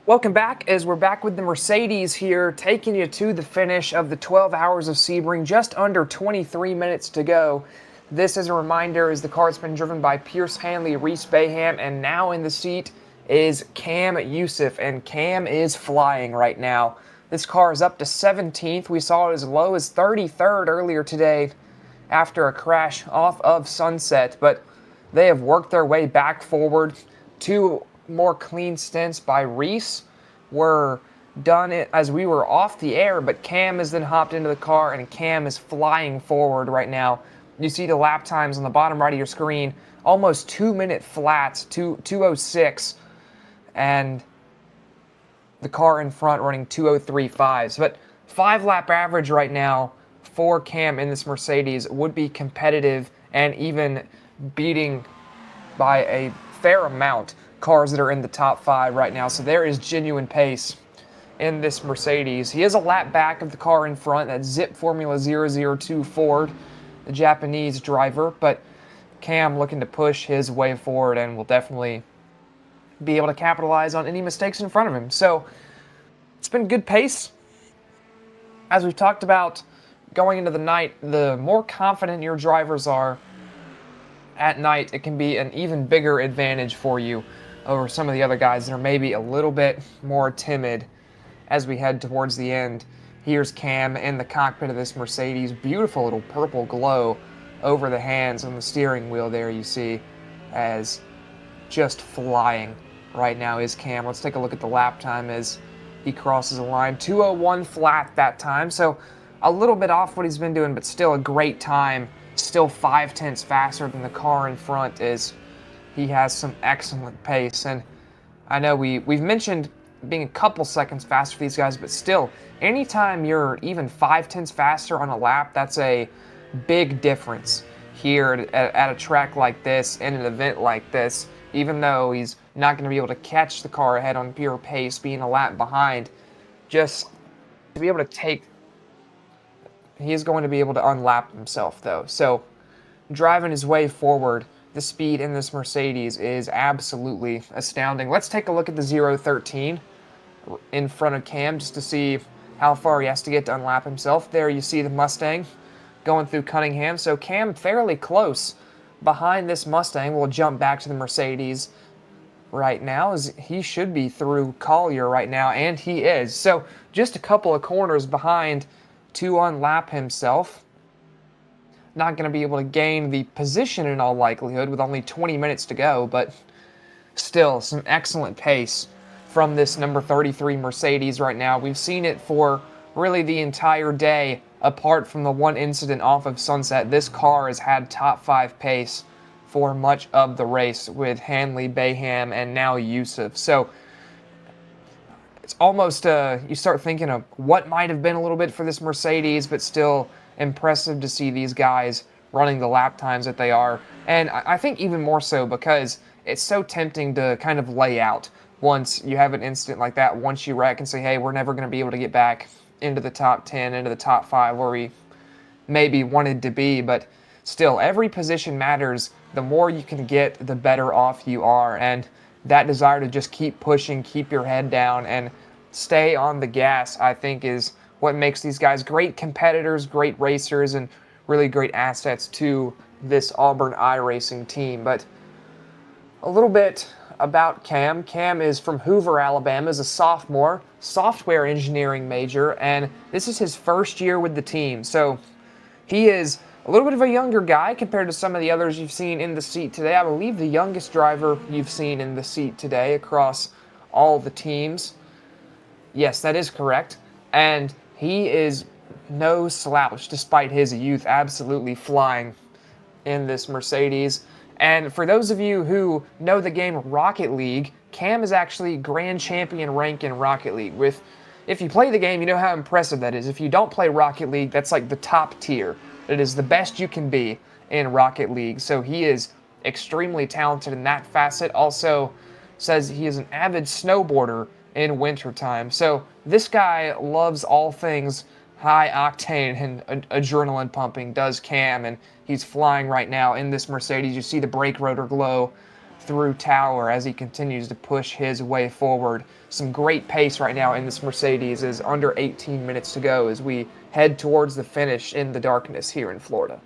Welcome back, as we're back with the Mercedes here, taking you to the finish of the 12 hours of Sebring, just under 23 minutes to go. This, as a reminder, is the car that's been driven by Pierce Hanley, Reese Bayham, and now in the seat is Cam Youssef, and Cam is flying right now. This car is up to 17th. We saw it as low as 33rd earlier today after a crash off of Sunset, but they have worked their way back forward. Two more clean stints by Reese were done as we were off the air, but Cam has then hopped into the car, and Cam is flying forward right now. You see the lap times on the bottom right of your screen, almost 2-minute flats, 2:06, and the car in front running 2:03.5s. But 5-lap average right now for Cam in this Mercedes would be competitive and even beating by a fair amount cars that are in the top 5 right now. So there is genuine pace in this Mercedes. He is a lap back of the car in front, that Zip Formula 002 Ford, the Japanese driver, but Cam looking to push his way forward and will definitely be able to capitalize on any mistakes in front of him. So it's been good pace. As we've talked about going into the night, the more confident your drivers are at night, it can be an even bigger advantage for you over some of the other guys that are maybe a little bit more timid as we head towards the end. Here's Cam in the cockpit of this Mercedes. Beautiful little purple glow over the hands on the steering wheel there, you see, as just flying right now is Cam. Let's take a look at the lap time as he crosses the line. 2:01 flat that time, so a little bit off what he's been doing, but still a great time. Still 5/10 faster than the car in front, as he has some excellent pace. And I know we've mentioned being a couple seconds faster for these guys, but still, anytime you're even 5/10 faster on a lap, that's a big difference here at a track like this, in an event like this. Even though he's not going to be able to catch the car ahead on pure pace, being a lap behind, just to be able to take, he's going to be able to unlap himself though. So driving his way forward, the speed in this Mercedes is absolutely astounding. Let's take a look at the 013 in front of Cam just to see how far he has to get to unlap himself. There you see the Mustang going through Cunningham. So Cam fairly close behind this Mustang. We'll jump back to the Mercedes right now, as he should be through Collier right now, and he is. So just a couple of corners behind to unlap himself. Not going to be able to gain the position in all likelihood with only 20 minutes to go, but still some excellent pace from this number 33 Mercedes right now. We've seen it for really the entire day, apart from the one incident off of Sunset. This car has had top 5 pace for much of the race with Hanley, Bayham, and now Youssef. So it's almost, you start thinking of what might have been a little bit for this Mercedes, but still impressive to see these guys running the lap times that they are. And I think even more so because it's so tempting to kind of lay out once you have an incident like that, once you wreck and say, hey, we're never going to be able to get back into the top 10, into the top 5 where we maybe wanted to be. But still, every position matters. The more you can get, the better off you are. And that desire to just keep pushing, keep your head down, and stay on the gas, I think, is what makes these guys great competitors, great racers, and really great assets to this Auburn iRacing team. But a little bit about Cam. Cam is from Hoover, Alabama, is a sophomore, software engineering major, and this is his first year with the team. So he is a little bit of a younger guy compared to some of the others you've seen in the seat today. I believe the youngest driver you've seen in the seat today across all the teams. Yes, that is correct. And he is no slouch despite his youth, absolutely flying in this Mercedes. And for those of you who know the game Rocket League, Cam is actually grand champion rank in Rocket League. If you play the game, you know how impressive that is. If you don't play Rocket League, that's like the top tier. It is the best you can be in Rocket League. So he is extremely talented in that facet. Also says he is an avid snowboarder in wintertime. So this guy loves all things high octane and adrenaline pumping, does Cam, and he's flying right now in this Mercedes. You see the brake rotor glow through Tower as he continues to push his way forward. Some great pace right now in this Mercedes, is under 18 minutes to go as we head towards the finish in the darkness here in Florida.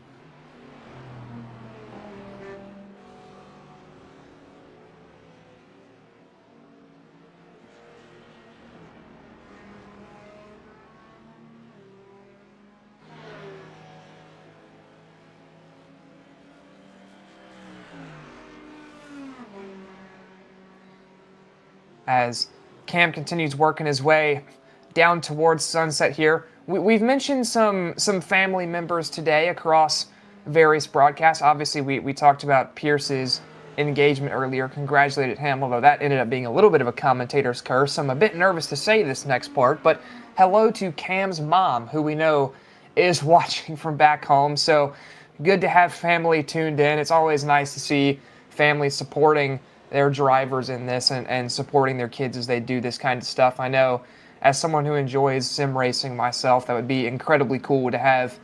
As Cam continues working his way down towards sunset here. We've mentioned some family members today across various broadcasts. Obviously, we talked about Pierce's engagement earlier, congratulated him, although that ended up being a little bit of a commentator's curse. I'm a bit nervous to say this next part, but hello to Cam's mom, who we know is watching from back home. So good to have family tuned in. It's always nice to see families supporting their drivers in this and supporting their kids as they do this kind of stuff. I know as someone who enjoys sim racing myself, that would be incredibly cool to have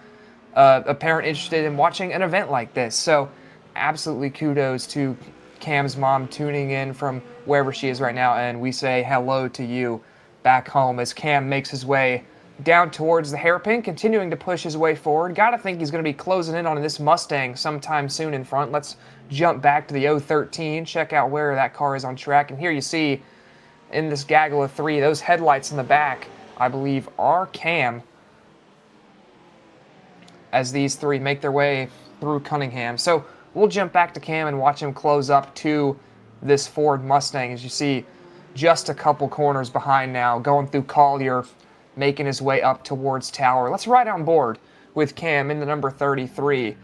a parent interested in watching an event like this. So absolutely kudos to Cam's mom tuning in from wherever she is right now, and we say hello to you back home as Cam makes his way down towards the hairpin, continuing to push his way forward. Gotta think he's going to be closing in on this Mustang sometime soon in front. Let's jump back to the 013, check out where that car is on track, and here you see in this gaggle of three, those headlights in the back, I believe, are Cam, as these three make their way through Cunningham. So we'll jump back to Cam and watch him close up to this Ford Mustang. As you see, just a couple corners behind now, going through Collier, making his way up towards Tower. Let's ride on board with Cam in the number 33.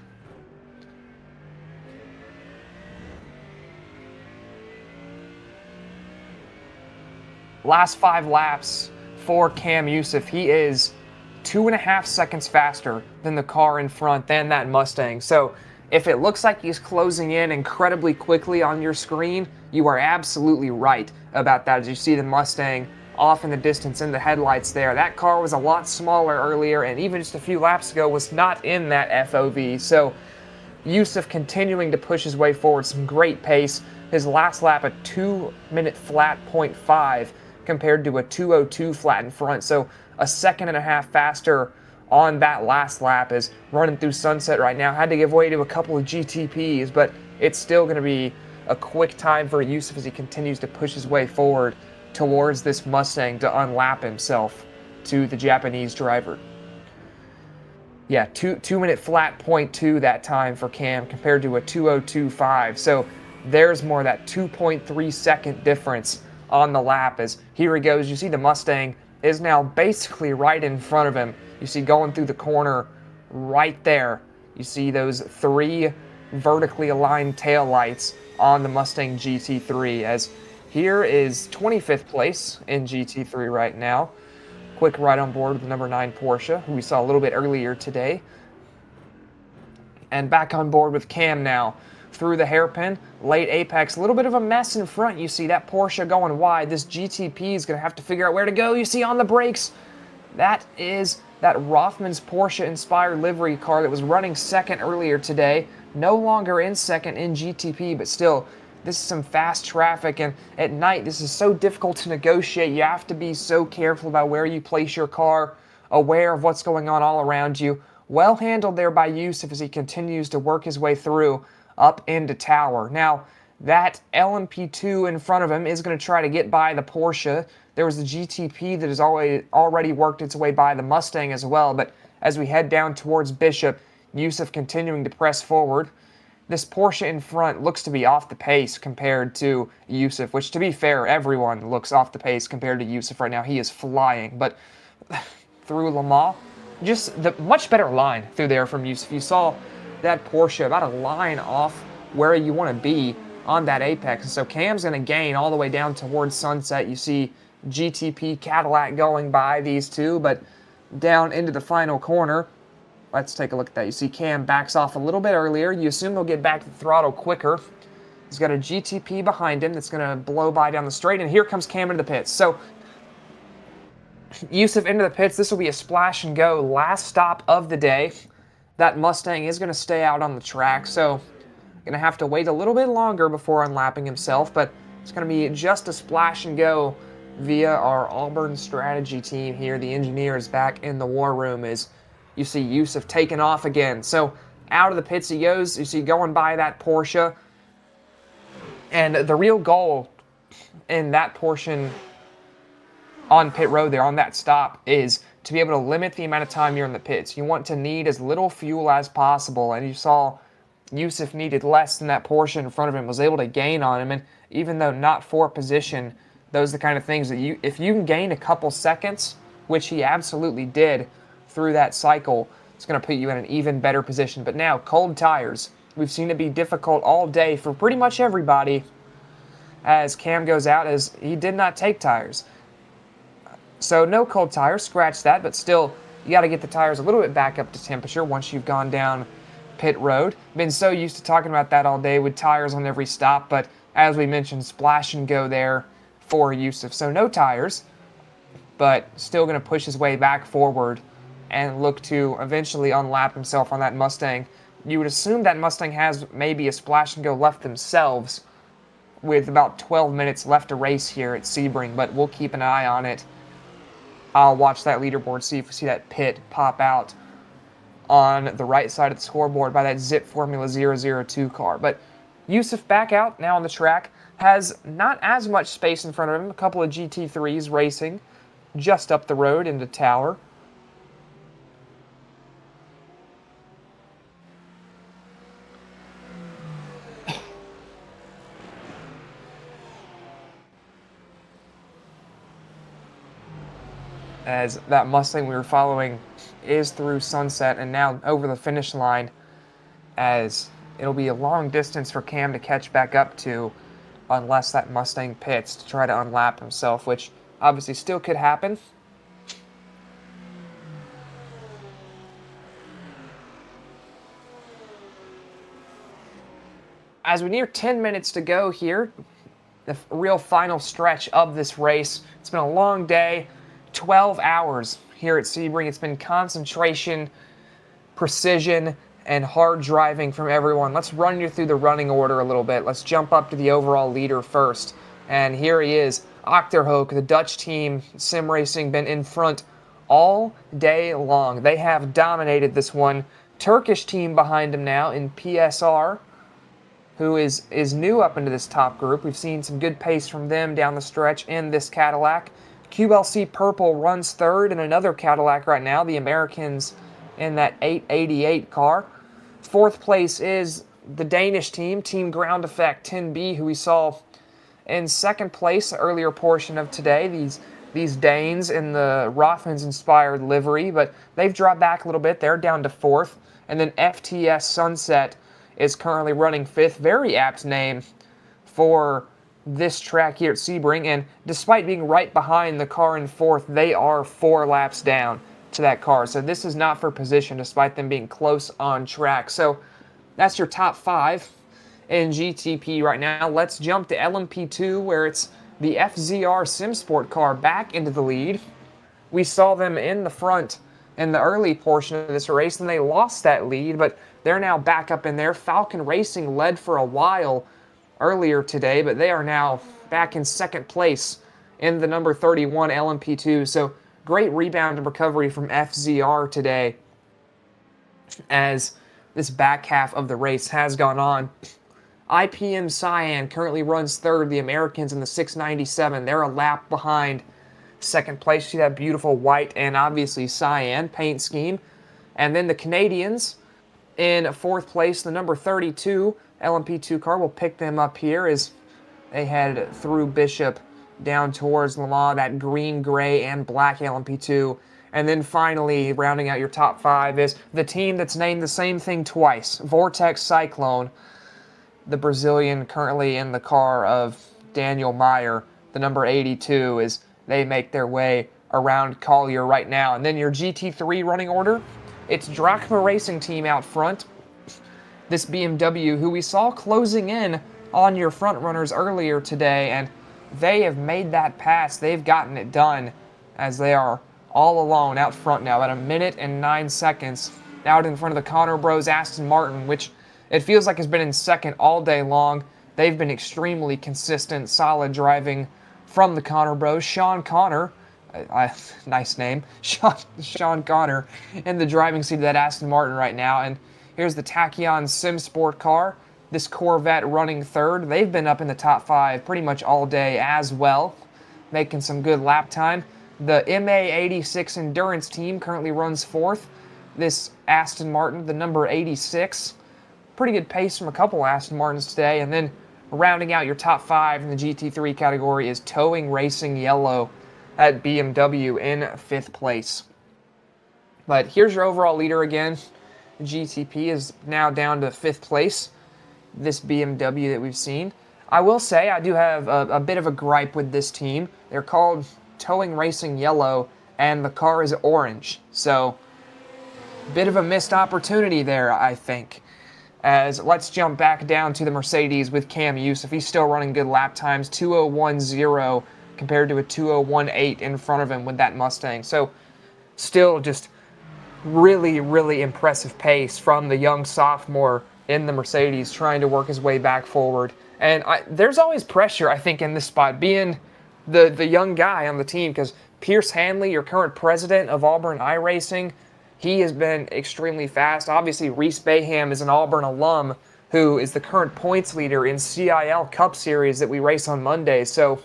Last 5 laps for Cam Youssef. He is 2.5 seconds faster than the car in front, than that Mustang. So if it looks like he's closing in incredibly quickly on your screen, you are absolutely right about that. As you see the Mustang off in the distance in the headlights there. That car was a lot smaller earlier, and even just a few laps ago was not in that FOV. So Youssef continuing to push his way forward, some great pace. His last lap a 2-minute flat 0.5 compared to a 2:02 flat in front. So a 1.5 seconds faster on that last lap, is running through sunset right now. Had to give way to a couple of GTPs, but it's still going to be a quick time for Youssef as he continues to push his way forward towards this Mustang to unlap himself to the Japanese driver. Yeah, 2-minute flat 0.2 that time for Cam compared to a 2:02.5. So there's more that 2.3 second difference on the lap. As here he goes, you see the Mustang is now basically right in front of him. You see going through the corner right there, you see those 3 vertically aligned tail lights on the Mustang GT3, as here is 25th place in GT3 right now. Quick ride on board with the number 9 Porsche, who we saw a little bit earlier today. And back on board with Cam now through the hairpin, late apex, a little bit of a mess in front. You see that Porsche going wide. This GTP is going to have to figure out where to go. You see on the brakes, that is that Rothman's Porsche-inspired livery car that was running second earlier today. No longer in second in GTP, but still, this is some fast traffic, and at night, this is so difficult to negotiate. You have to be so careful about where you place your car, aware of what's going on all around you. Well handled there by Youssef as he continues to work his way through up into Tower. Now, that LMP2 in front of him is going to try to get by the Porsche. There was the GTP that has already worked its way by the Mustang as well, but as we head down towards Bishop, Youssef continuing to press forward. This Porsche in front looks to be off the pace compared to Youssef, which, to be fair, everyone looks off the pace compared to Youssef right now. He is flying, but through Le Mans, just the much better line through there from Youssef. You saw that Porsche about a line off where you want to be on that apex. And so Cam's going to gain all the way down towards sunset. You see GTP Cadillac going by these two, but down into the final corner, let's take a look at that. You see Cam backs off a little bit earlier. You assume they'll get back to the throttle quicker. He's got a GTP behind him that's going to blow by down the straight, and here comes Cam into the pits. So Youssef into the pits. This will be a splash and go last stop of the day. That Mustang is going to stay out on the track, so Going to have to wait a little bit longer before unlapping himself, but it's going to be just a splash and go via our Auburn strategy team here. The engineers back in the war room as you see Yusuf taking off again. So out of the pits he goes. You see going by that Porsche. And the real goal in that portion on pit road there, on that stop, is to be able to limit the amount of time you're in the pits. You want to need as little fuel as possible, and you saw Yusuf needed less than that Porsche in front of him, was able to gain on him, and even though not for position, those are the kind of things that if you can gain a couple seconds, which he absolutely did through that cycle, it's going to put you in an even better position. But now, cold tires. We've seen it be difficult all day for pretty much everybody as Cam goes out, as he did not take tires. So no cold tires, scratch that, but still, you got to get the tires a little bit back up to temperature once you've gone down pit road. Been so used to talking about that all day with tires on every stop, but as we mentioned, splash and go there for Yusuf. So no tires, but still going to push his way back forward and look to eventually unlap himself on that Mustang. You would assume that Mustang has maybe a splash and go left themselves with about 12 minutes left to race here at Sebring, but we'll keep an eye on it. I'll watch that leaderboard, see if we see that pit pop out on the right side of the scoreboard by that Zip Formula 002 car. But Yusuf back out now on the track, has not as much space in front of him. A couple of GT3s racing just up the road into Tower. As that Mustang we were following is through sunset and now over the finish line, as it'll be a long distance for Cam to catch back up to unless that Mustang pits to try to unlap himself, which obviously still could happen. As we near 10 minutes to go here, the real final stretch of this race. It's been a long day. 12 hours here at Sebring. It's been concentration, precision, and hard driving from everyone. Let's run you through the running order a little bit. Let's jump up to the overall leader first. And here he is, Achterhoek, the Dutch team, sim racing, been in front all day long. They have dominated this one. Turkish team behind him now in PSR, who is new up into this top group. We've seen some good pace from them down the stretch in this Cadillac. QLC Purple runs third in another Cadillac right now, the Americans in that 888 car. Fourth place is the Danish team, Team Ground Effect 10B, who we saw in second place earlier portion of today. These Danes in the Rothmans-inspired livery, but they've dropped back a little bit. They're down to fourth. And then FTS Sunset is currently running fifth. Very apt name for this track here at Sebring, and despite being right behind the car in fourth, they are 4 laps down to that car. So this is not for position, despite them being close on track. So that's your top 5 in GTP right now. Let's jump to LMP2, where it's the FZR SimSport car back into the lead. We saw them in the front in the early portion of this race, and they lost that lead, but they're now back up in there. Falcon Racing led for a while earlier today, but they are now back in second place in the number 31 LMP2. So great rebound and recovery from FZR today as this back half of the race has gone on. IPM Cyan currently runs third. The Americans in the 697. They're a lap behind second place. See that beautiful white and obviously cyan paint scheme. And then the Canadians in fourth place, the number 32 LMP2 car will pick them up here as they head through Bishop down towards Le Mans, that green, gray, and black LMP2. And then finally, rounding out your top 5 is the team that's named the same thing twice, Vortex Cyclone, the Brazilian currently in the car of Daniel Meyer, the number 82, as they make their way around Collier right now. And then your GT3 running order, it's Drachma Racing Team out front. This BMW, who we saw closing in on your front runners earlier today, and they have made that pass. They've gotten it done as they are all alone out front now at 1 minute and 9 seconds out in front of the Connor Bros Aston Martin, which it feels like has been in second all day long. They've been extremely consistent, solid driving from the Connor Bros. Sean Connor, nice name, Sean Connor, in the driving seat of that Aston Martin right now. And here's the Tachyon Sim Sport car. This Corvette running third. They've been up in the top 5 pretty much all day as well, making some good lap time. The MA86 Endurance team currently runs fourth. This Aston Martin, the number 86. Pretty good pace from a couple Aston Martins today. And then rounding out your top 5 in the GT3 category is Towing Racing Yellow at BMW in 5th place. But here's your overall leader again. GTP is now down to 5th place. This BMW that we've seen. I will say I do have a bit of a gripe with this team. They're called Towing Racing Yellow, and the car is orange. So, bit of a missed opportunity there, I think. As let's jump back down to the Mercedes with Cam Youssef. He's still running good lap times, 2:01.0 compared to a 2:01.8 in front of him with that Mustang. So, still just really, really impressive pace from the young sophomore in the Mercedes trying to work his way back forward. And there's always pressure, I think, in this spot, being the young guy on the team, because Pierce Hanley, your current president of Auburn iRacing, he has been extremely fast. Obviously, Reese Bayham is an Auburn alum who is the current points leader in CIL Cup Series that we race on Monday. So,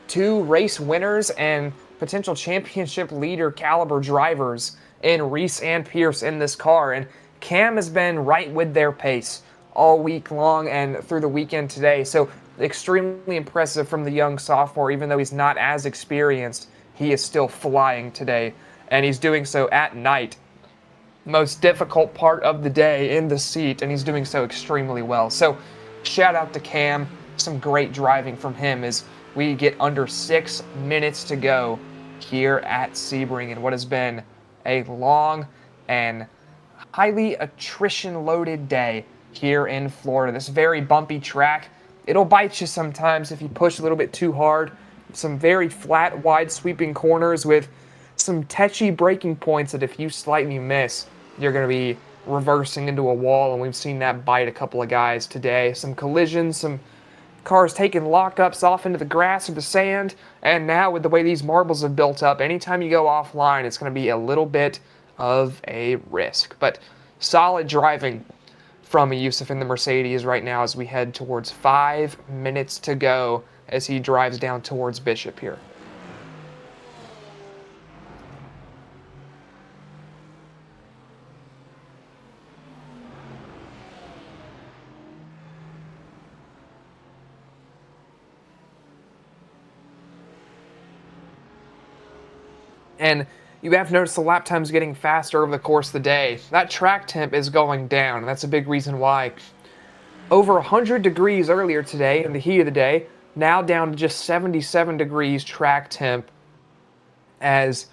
2 race winners and potential championship leader caliber drivers in Reese and Pierce in this car. And Cam has been right with their pace all week long and through the weekend today. So extremely impressive from the young sophomore. Even though he's not as experienced, he is still flying today. And he's doing so at night. Most difficult part of the day in the seat, and he's doing so extremely well. So shout out to Cam. Some great driving from him as we get under 6 minutes to go here at Sebring in what has been a long and highly attrition-loaded day here in Florida. This very bumpy track, it'll bite you sometimes if you push a little bit too hard. Some very flat, wide sweeping corners with some tetchy braking points that if you slightly miss, you're going to be reversing into a wall, and we've seen that bite a couple of guys today. Some collisions, some cars taking lockups off into the grass or the sand, and now with the way these marbles have built up, anytime you go offline, it's going to be a little bit of a risk. But solid driving from Youssef in the Mercedes right now as we head towards 5 minutes to go as he drives down towards Bishop here. And you have to notice the lap time's getting faster over the course of the day. That track temp is going down, and that's a big reason why. Over 100 degrees earlier today in the heat of the day, now down to just 77 degrees track temp as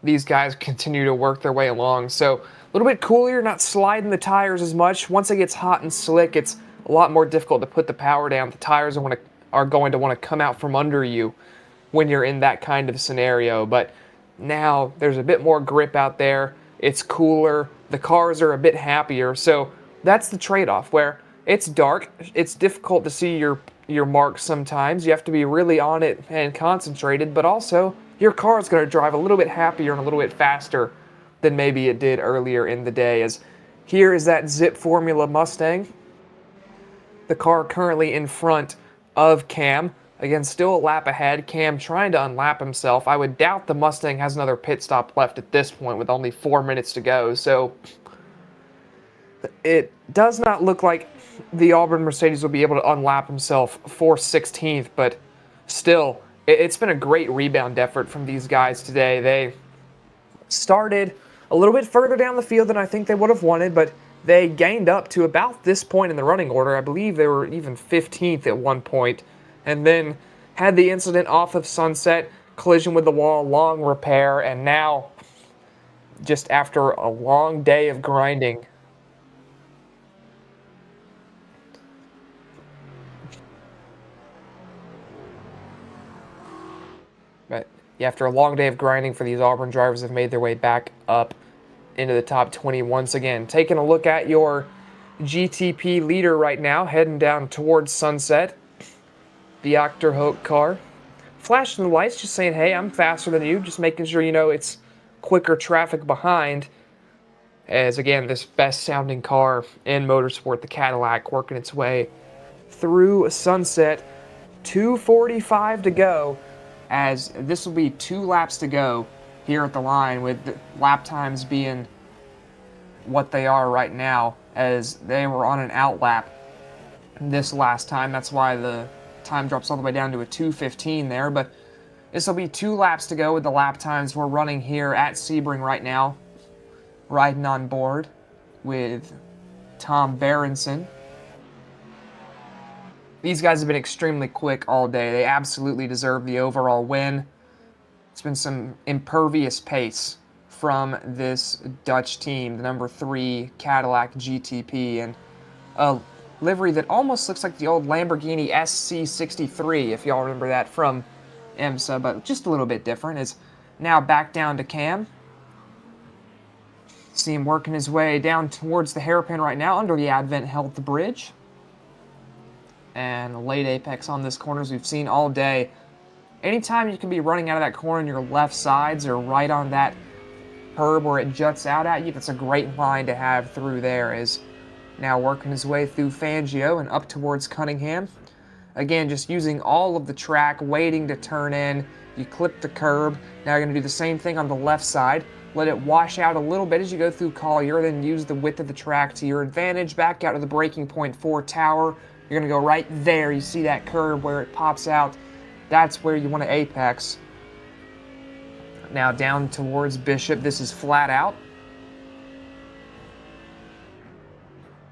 these guys continue to work their way along. So a little bit cooler, not sliding the tires as much. Once it gets hot and slick, it's a lot more difficult to put the power down. The tires are going to want to come out from under you when you're in that kind of scenario. But now there's a bit more grip out there. It's cooler. The cars are a bit happier. So that's the trade-off where it's dark. It's difficult to see your marks sometimes. You have to be really on it and concentrated, but also your car is going to drive a little bit happier and a little bit faster than maybe it did earlier in the day. As here is that Zip Formula Mustang. The car currently in front of Cam. Again, still a lap ahead. Cam trying to unlap himself. I would doubt the Mustang has another pit stop left at this point with only 4 minutes to go. So it does not look like the Auburn Mercedes will be able to unlap himself for 16th, but still, it's been a great rebound effort from these guys today. They started a little bit further down the field than I think they would have wanted, but they gained up to about this point in the running order. I believe they were even 15th at one point, and then had the incident off of Sunset, collision with the wall, long repair, and now, just after a long day of grinding, but after a long day of grinding for these Auburn drivers have made their way back up into the top 20 once again. Taking a look at your GTP leader right now, heading down towards Sunset. The Octorhoke car. Flashing the lights, just saying, hey, I'm faster than you, just making sure you know it's quicker traffic behind. As again, this best sounding car in motorsport, the Cadillac, working its way through Sunset. 2:45 to go, as this will be 2 laps to go here at the line, with the lap times being what they are right now, as they were on an out lap this last time. That's why the time drops all the way down to a 2:15 there, but this will be 2 laps to go with the lap times we're running here at Sebring right now, riding on board with Tom Berenson. These guys have been extremely quick all day. They absolutely deserve the overall win. It's been some impervious pace from this Dutch team, the number 3 Cadillac GTP, and a livery that almost looks like the old Lamborghini SC63, if y'all remember that from IMSA, but just a little bit different. Is now back down to Cam. See him working his way down towards the hairpin right now under the Advent Health Bridge. And late apex on this corner, as we've seen all day. Anytime you can be running out of that corner on your left sides or right on that curb where it juts out at you, that's a great line to have through there. Is now working his way through Fangio and up towards Cunningham. Again, just using all of the track, waiting to turn in. You clip the curb. Now you're going to do the same thing on the left side. Let it wash out a little bit as you go through Collier, then use the width of the track to your advantage. Back out to the braking point for Tower. You're going to go right there. You see that curve where it pops out. That's where you want to apex. Now down towards Bishop. This is flat out.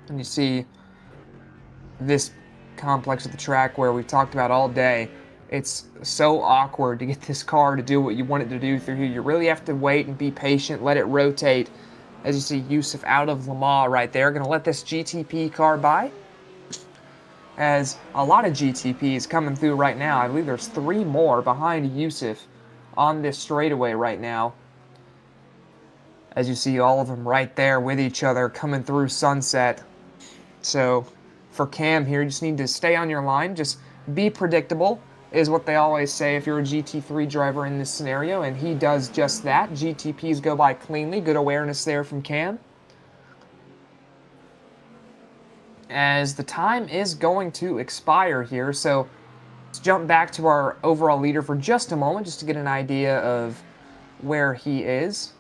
And you see this complex of the track where we've talked about all day. It's so awkward to get this car to do what you want it to do through here. You really have to wait and be patient, let it rotate. As you see Yusuf out of Le Mans right there. Going to let this GTP car by. As a lot of GTPs coming through right now. I believe there's 3 more behind Yusuf on this straightaway right now. As you see all of them right there with each other coming through Sunset. So for Cam here, you just need to stay on your line. Just be predictable is what they always say if you're a GT3 driver in this scenario. And he does just that. GTPs go by cleanly. Good awareness there from Cam. As the time is going to expire here, so let's jump back to our overall leader for just a moment just to get an idea of where he is,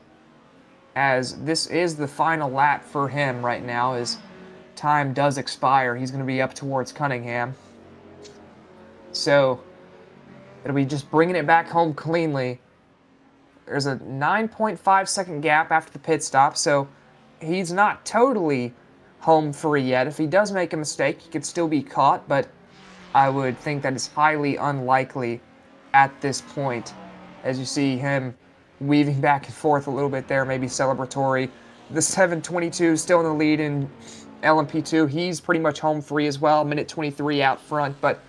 as this is the final lap for him right now. As time does expire, he's going to be up towards Cunningham, so it'll be just bringing it back home cleanly. There's a 9.5 second gap after the pit stop, so he's not totally home free yet. If he does make a mistake, he could still be caught, but I would think that is highly unlikely at this point. As you see him weaving back and forth a little bit there, maybe celebratory. The 722 still in the lead in LMP2. He's pretty much home free as well, minute 23 out front, but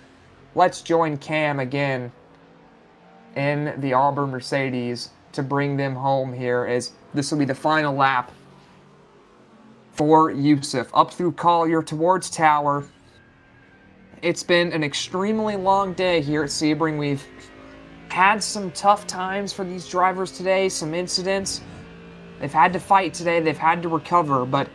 let's join Cam again in the Auburn Mercedes to bring them home here, as this will be the final lap for Yusuf. Up through Collier towards Tower. It's been an extremely long day here at Sebring. We've had some tough times for these drivers today, some incidents. They've had to fight today, they've had to recover, but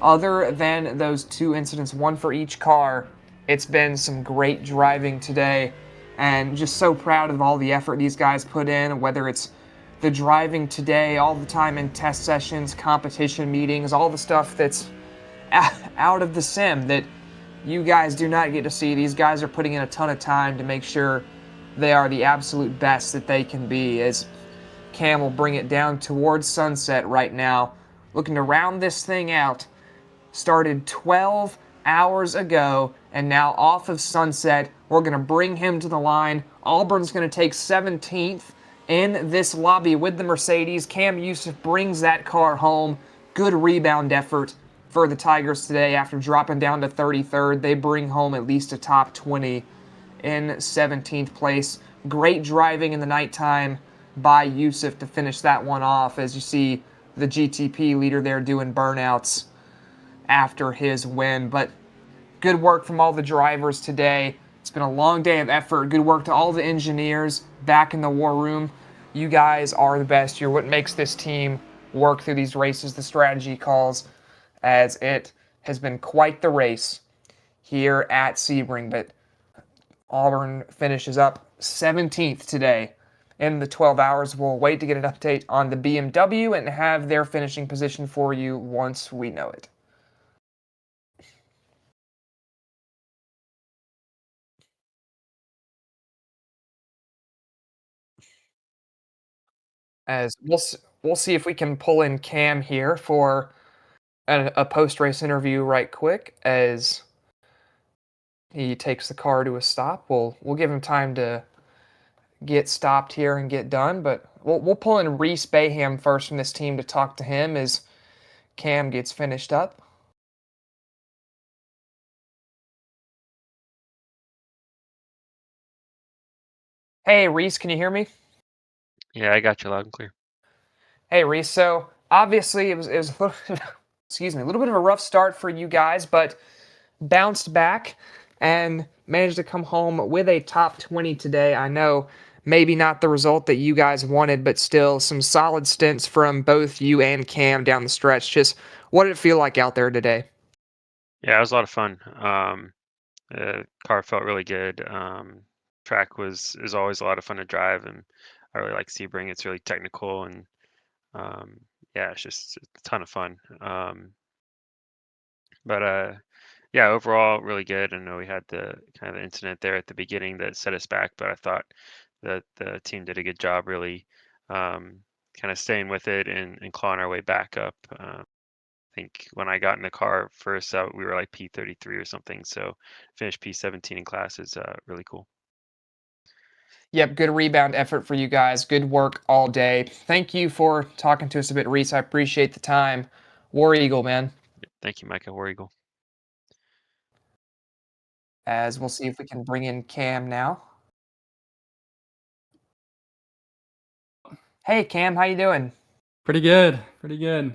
other than those 2 incidents, 1 for each car, it's been some great driving today, and just so proud of all the effort these guys put in, whether it's the driving today, all the time in test sessions, competition meetings, all the stuff that's out of the sim that you guys do not get to see. These guys are putting in a ton of time to make sure they are the absolute best that they can be, as Cam will bring it down towards Sunset right now, looking to round this thing out. Started 12 hours ago, and now off of Sunset. We're going to bring him to the line. Auburn's going to take 17th in this lobby with the Mercedes. Cam Yusuf brings that car home. Good rebound effort for the Tigers today. After dropping down to 33rd, they bring home at least a top 20 in 17th place. Great driving in the nighttime by Yusuf to finish that one off, as you see the GTP leader there doing burnouts after his win. But good work from all the drivers today. It's been a long day of effort. Good work to all the engineers back in the war room. You guys are the best. You're what makes this team work through these races, the strategy calls, as it has been quite the race here at Sebring. But Auburn finishes up 17th today in the 12 hours. We'll wait to get an update on the BMW and have their finishing position for you once we know it. As we'll see if we can pull in Cam here for a post race interview right quick as he takes the car to a stop. We'll give him time to get stopped here and get done, but we'll pull in Reese Bayham first from this team to talk to him as Cam gets finished up. Hey Reese, can you hear me? Yeah, I got you loud and clear. Hey Reese, so obviously it was a little, excuse me, a little bit of a rough start for you guys, but bounced back and managed to come home with a top 20 today. I know maybe not the result that you guys wanted, but still some solid stints from both you and Cam down the stretch. Just what did it feel like out there today? Yeah, it was a lot of fun. The car felt really good. Track was is always a lot of fun to drive, and I really like Sebring. It's really technical, and um, yeah, it's just a ton of fun. But yeah, overall really good. I know we had the kind of incident there at the beginning that set us back, but I thought that the team did a good job, really kind of staying with it and clawing our way back up. Think when I got in the car first, we were like P33 or something. So finished P17 in class is really cool. Yep, good rebound effort for you guys. Good work all day. Thank you for talking to us a bit, Reese. I appreciate the time. War Eagle, man. Thank you, Micah War Eagle. As we'll see if we can bring in Cam now. Hey Cam, how you doing? Pretty good. Pretty good.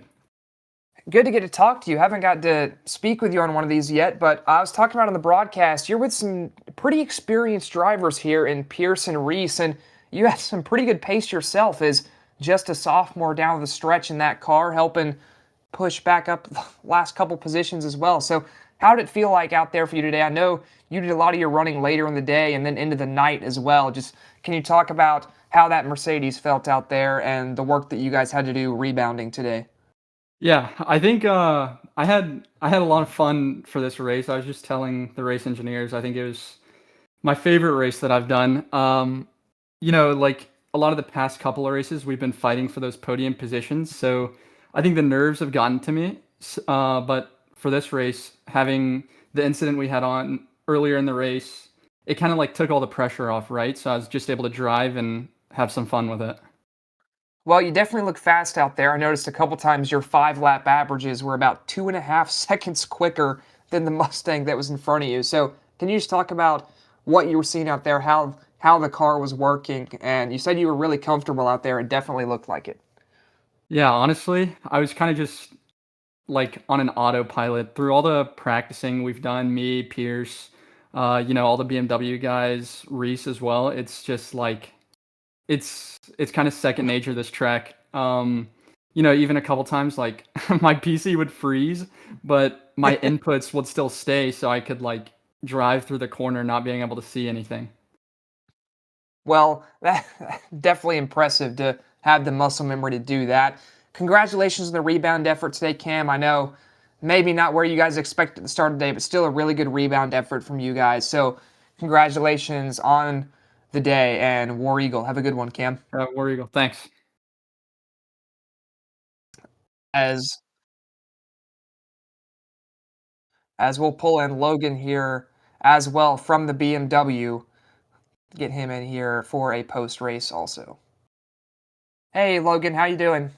Good to get to talk to you. Haven't got to speak with you on one of these yet, but I was talking about on the broadcast. You're with some pretty experienced drivers here in Pierce and Reese, and you had some pretty good pace yourself as just a sophomore down the stretch in that car, helping push back up the last couple positions as well. So, how did it feel like out there for you today? I know you did a lot of your running later in the day and then into the night as well. Just can you talk about how that Mercedes felt out there and the work that you guys had to do rebounding today? Yeah, I think I had a lot of fun for this race. I was just telling the race engineers, I think it was my favorite race that I've done. Like a lot of the past couple of races, we've been fighting for those podium positions. So I think the nerves have gotten to me. But for this race, having the incident we had on earlier in the race, it kind of like took all the pressure off, right? So I was just able to drive and have some fun with it. Well, you definitely look fast out there. I noticed a couple times your 5 lap averages were about 2.5 seconds quicker than the Mustang that was in front of you. So, can you just talk about what you were seeing out there, how the car was working? And you said you were really comfortable out there. It definitely looked like it. Yeah, honestly, I was kind of just like on an autopilot through all the practicing we've done, me, Pierce, all the BMW guys, Reese as well. It's just like it's kind of second nature, this track. Even a couple times like my PC would freeze, but my inputs would still stay so I could like drive through the corner not being able to see anything. Well, that definitely impressive to have the muscle memory to do that. Congratulations on the rebound effort today, Cam. I know maybe not where you guys expected at the start of the day, but still a really good rebound effort from you guys. So, congratulations on the day and War Eagle. Have a good one, Cam. War Eagle, thanks. As as we'll pull in Logan here as well from the BMW, get him in here for a post race also. Hey Logan, how you doing?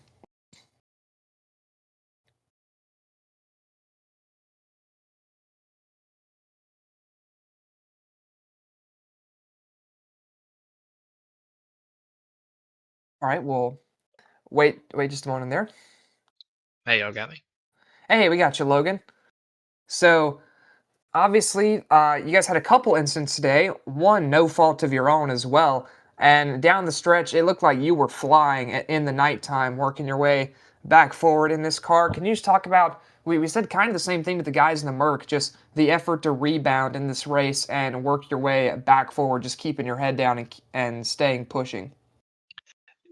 All right, well, wait just a moment there. Hey, y'all got me? Hey, we got you, Logan. So obviously, you guys had a couple incidents today. One, no fault of your own as well. And down the stretch, it looked like you were flying in the nighttime, working your way back forward in this car. Can you just talk about? We said kind of the same thing to the guys in the Merc, just the effort to rebound in this race and work your way back forward, just keeping your head down and staying pushing.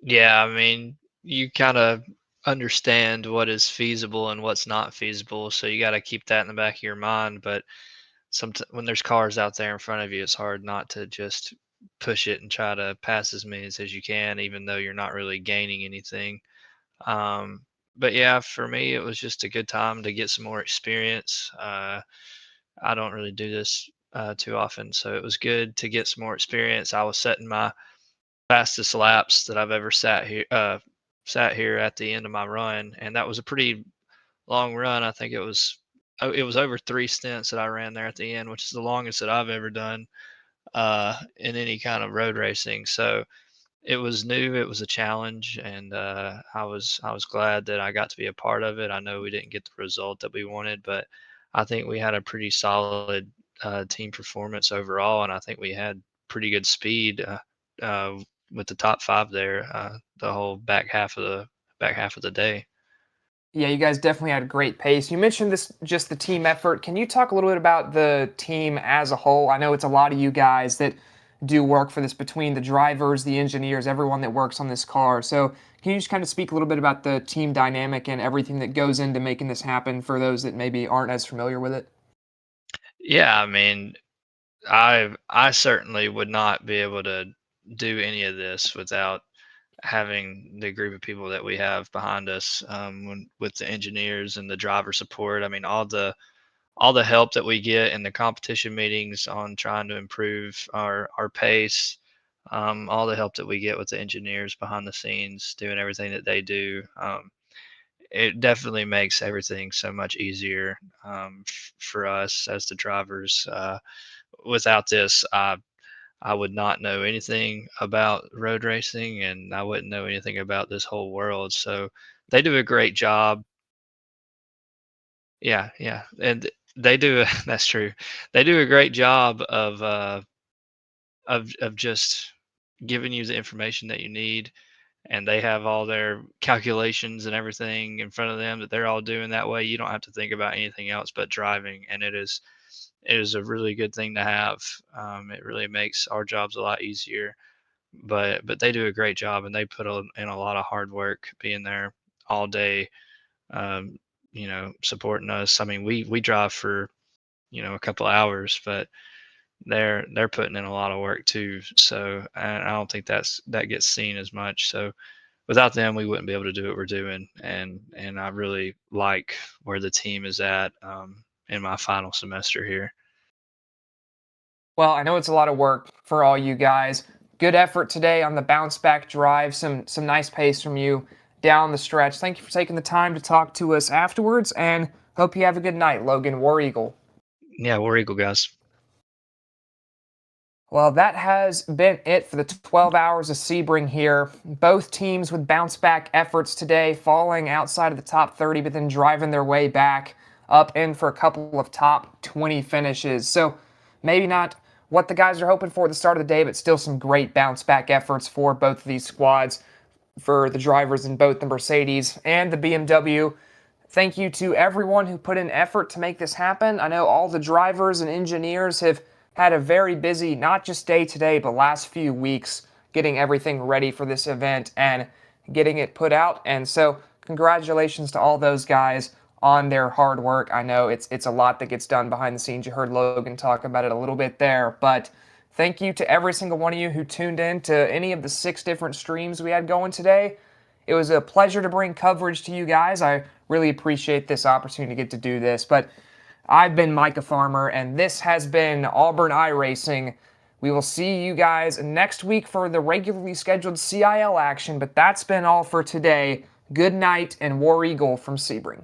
Yeah, I mean, you kind of understand what is feasible and what's not feasible, so you got to keep that in the back of your mind. But when there's cars out there in front of you, it's hard not to just push it and try to pass as many as you can, even though you're not really gaining anything. Um, but yeah, for me, it was just a good time to get some more experience. I don't really do this too often, so it was good to get some more experience. I was setting my fastest laps that I've ever sat here at the end of my run, and that was a pretty long run. I think it was over 3 stints that I ran there at the end, which is the longest that I've ever done in any kind of road racing. So it was new, it was a challenge, and I was glad that I got to be a part of it. I know we didn't get the result that we wanted, but I think we had a pretty solid team performance overall, and I think we had pretty good speed uh, with the top five there the whole back half of the day. Yeah, you guys definitely had a great pace. You mentioned this just the team effort. Can you talk a little bit about the team as a whole? I know it's a lot of you guys that do work for this between the drivers, the engineers, everyone that works on this car. So, can you just kind of speak a little bit about the team dynamic and everything that goes into making this happen for those that maybe aren't as familiar with it? Yeah, I mean, I certainly would not be able to do any of this without having the group of people that we have behind us with the engineers and the driver support. I mean, all the help that we get in the competition meetings on trying to improve our pace, all the help that we get with the engineers behind the scenes doing everything that they do. It definitely makes everything so much easier for us as the drivers. Without this, I would not know anything about road racing and I wouldn't know anything about this whole world. So they do a great job. Yeah, yeah. And they do that's true. They do a great job of just giving you the information that you need, and they have all their calculations and everything in front of them that they're all doing that way. You don't have to think about anything else but driving, and it is a really good thing to have. It really makes our jobs a lot easier. But they do a great job, and they put in a lot of hard work being there all day. Um, supporting us. I mean, we drive for a couple hours, but they're putting in a lot of work too. So I don't think that gets seen as much. So without them, we wouldn't be able to do what we're doing. And I really like where the team is at in my final semester here. Well, I know it's a lot of work for all you guys. Good effort today on the bounce back drive. Some nice pace from you down the stretch. Thank you for taking the time to talk to us afterwards, and hope you have a good night, Logan War Eagle. Yeah, War Eagle guys. Well, that has been it for the 12 hours of Sebring here. Both teams with bounce back efforts today, falling outside of the top 30, but then driving their way back up in for a couple of top 20 finishes. So maybe not what the guys are hoping for at the start of the day, but still some great bounce back efforts for both of these squads, for the drivers in both the Mercedes and the BMW. Thank you to everyone who put in effort to make this happen. I know all the drivers and engineers have had a very busy, not just day today, but last few weeks getting everything ready for this event and getting it put out. And so congratulations to all those guys on their hard work. I know it's a lot that gets done behind the scenes. You heard Logan talk about it a little bit there, but thank you to every single one of you who tuned in to any of the 6 different streams we had going today. It was a pleasure to bring coverage to you guys. I really appreciate this opportunity to get to do this. But I've been Micah Farmer, and this has been Auburn iRacing. We will see you guys next week for the regularly scheduled CIL action, but that's been all for today. Good night, and War Eagle from Sebring.